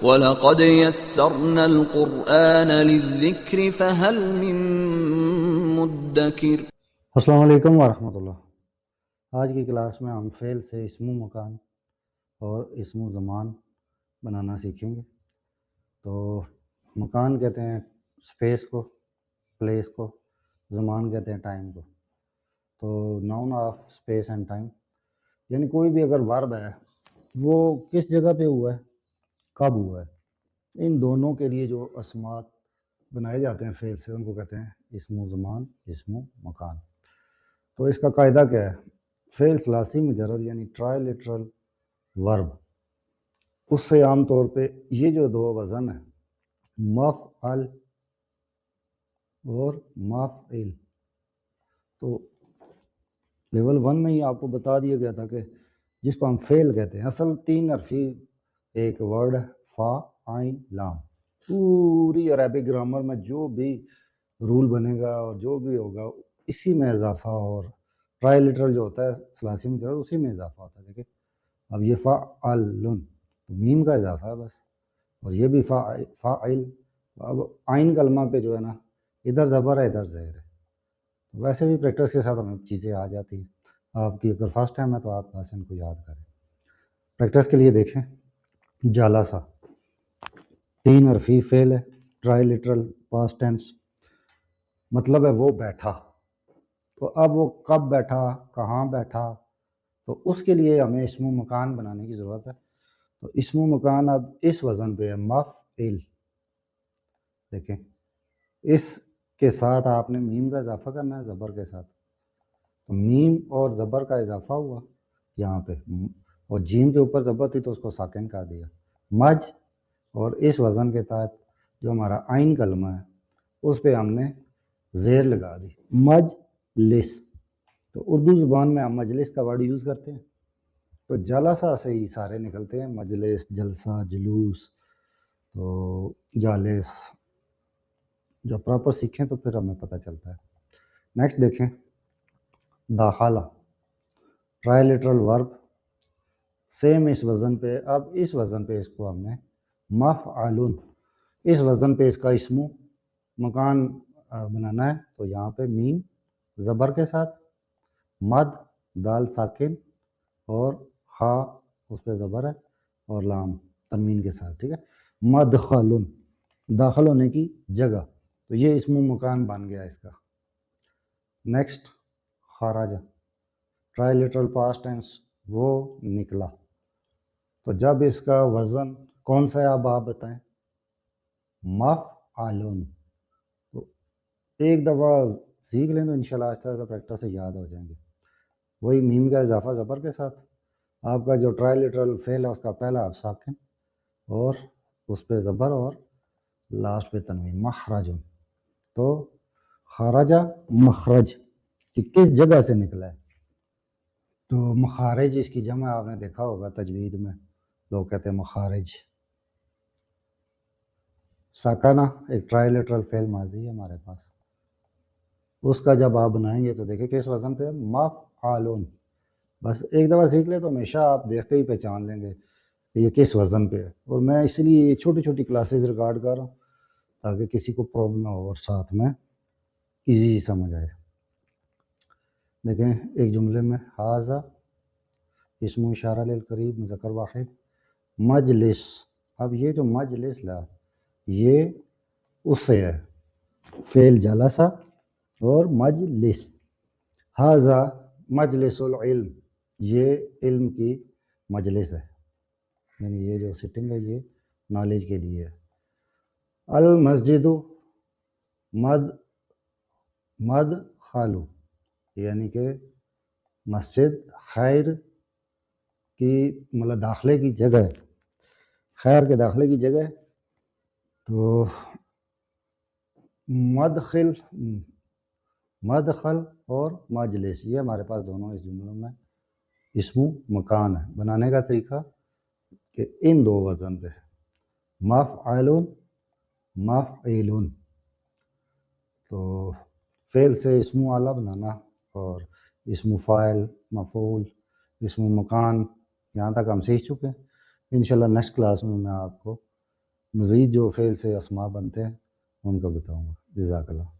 وَلَقَدْ يَسَّرْنَا الْقُرْآنَ لِلذِّكْرِ فَهَلْ مِن مُدَّكِرٍ۔ السلام علیکم ورحمۃ اللہ۔ آج کی کلاس میں ہم فعل سے اسم و مکان اور اسم و زمان بنانا سیکھیں گے۔ تو مکان کہتے ہیں اسپیس کو، پلیس کو، زمان کہتے ہیں ٹائم کو۔ تو known of space and time, یعنی کوئی بھی اگر ورب ہے وہ کس جگہ پہ ہوا ہے، کب ہوا ہے، ان دونوں کے لیے جو اسمات بنائے جاتے ہیں فعل سے ان کو کہتے ہیں اسم و زمان، اسم و مکان۔ تو اس کا قاعدہ کیا ہے؟ فعل ثلاثی مجرد یعنی ٹرائی لٹرل ورب، اس سے عام طور پہ یہ جو دو وزن ہیں مفعل اور مفعل، تو لیول 1 میں ہی آپ کو بتا دیا گیا تھا کہ جس کو ہم فعل کہتے ہیں، اصل 3 حرفی ایک ورڈ ہے، فا عین لام۔ پوری عربک گرامر میں جو بھی رول بنے گا اور جو بھی ہوگا اسی میں اضافہ، اور ٹرائی لٹرل جو ہوتا ہے ثلاثی مجرد اسی میں اضافہ ہوتا ہے۔ دیکھیں اب یہ فعلن تو میم کا اضافہ ہے بس، اور یہ بھی فاعل۔ اب عین کلمہ پہ جو ہے نا ادھر زبر ہے ادھر زہر ہے، تو ویسے بھی پریکٹس کے ساتھ ہمیں چیزیں آ جاتی ہیں۔ آپ کی اگر فرسٹ ٹائم ہے تو آپ بس ان کو یاد کریں۔ پریکٹس کے لیے دیکھیں، جالسا 3 حرفی فعل ہے، ٹرائی لٹرل پاسٹ ٹینس، مطلب ہے وہ بیٹھا۔ تو اب وہ کب بیٹھا، کہاں بیٹھا، تو اس کے لیے ہمیں اسم و مکان بنانے کی ضرورت ہے۔ تو اسم و مکان اب اس وزن پہ ہے مفعل۔ دیکھیں اس کے ساتھ آپ نے میم کا اضافہ کرنا ہے زبر کے ساتھ، تو میم اور زبر کا اضافہ ہوا یہاں پہ، اور جیم کے اوپر زبر تھی تو اس کو ساکن کر دیا مج، اور اس وزن کے تحت جو ہمارا عین کلمہ ہے اس پہ ہم نے زیر لگا دی مجلس۔ تو اردو زبان میں ہم مجلس کا ورڈ یوز کرتے ہیں، تو جلسہ سے ہی سارے نکلتے ہیں، مجلس، جلسہ، جلوس۔ تو جالس جب پراپر سیکھیں تو پھر ہمیں پتہ چلتا ہے۔ نیکسٹ دیکھیں، داخلہ ٹرائی لٹرل ورب، سیم اس وزن پہ۔ اب اس وزن پہ اس کو ہم نے مفعلن، اس وزن پہ اس کا اسم و مکان بنانا ہے۔ تو یہاں پہ میم زبر کے ساتھ، مد دال ساکن، اور خا اس پہ زبر ہے، اور لام تنوین کے ساتھ، ٹھیک ہے، مدخلن داخل ہونے کی جگہ۔ تو یہ اسم و مکان بن گیا اس کا۔ نیکسٹ خراجہ ٹرائی لٹرل پاسٹ ٹینس، وہ نکلا۔ تو جب اس کا وزن کون سا ہے اب آپ بتائیں؟ مفعلن۔ تو ایک دفعہ سیکھ لیں تو انشاءاللہ آہستہ آہستہ پریکٹس سے یاد ہو جائیں گے۔ وہی میم کا اضافہ زبر کے ساتھ، آپ کا جو ٹرائی لٹرل فعل ہے اس کا پہلا حرف ساکن، اور اس پہ زبر، اور لاسٹ پہ تنوین، مخرجن۔ تو خرجہ مخرج کہ کس جگہ سے نکلا ہے، تو مخارج اس کی جمع آپ نے دیکھا ہوگا تجوید میں لوگ کہتے ہیں مخارج۔ ساکانہ ایک ٹرائی لٹرل فعل ماضی ہے ہمارے پاس، اس کا جب آپ بنائیں گے تو دیکھیں کس وزن پہ مفعلن۔ بس ایک دفعہ سیکھ لیں تو ہمیشہ آپ دیکھتے ہی پہچان لیں گے کہ یہ کس وزن پہ ہے۔ اور میں اس لیے چھوٹی چھوٹی کلاسز ریکارڈ کر رہا ہوں تاکہ کسی کو پرابلم نہ ہو اور ساتھ میں ایزی سمجھ آئے۔ دیکھیں ایک جملے میں ھذا اسم اشارہ للقریب مذکر واحد، مجلس۔ اب یہ جو مجلس لا یہ اس سے ہے فعل جلسہ اور مجلس۔ ھذا مجلس العلم، یہ علم کی مجلس ہے، یعنی یہ جو سٹنگ ہے یہ نالج کے لیے ہے۔ المسجد مدخل، یعنی کہ مسجد خیر کی مطلب داخلے کی جگہ ہے، خیر کے داخلے کی جگہ ہے۔ تو مدخل اور مجلس یہ ہمارے پاس دونوں اس جملوں میں اسم و مکان ہے۔ بنانے کا طریقہ کہ ان دو وزن پہ مفعلن مفعلن، تو فعل سے اسم و اعلیٰ بنانا، اور اسم و فاعل، مفعول، اسم و مکان، یہاں تک ہم سیکھ چکے ہیں۔ انشاءاللہ نیکسٹ کلاس میں آپ کو مزید جو فعل سے اسما بنتے ہیں ان کا بتاؤں گا. جزاک اللہ.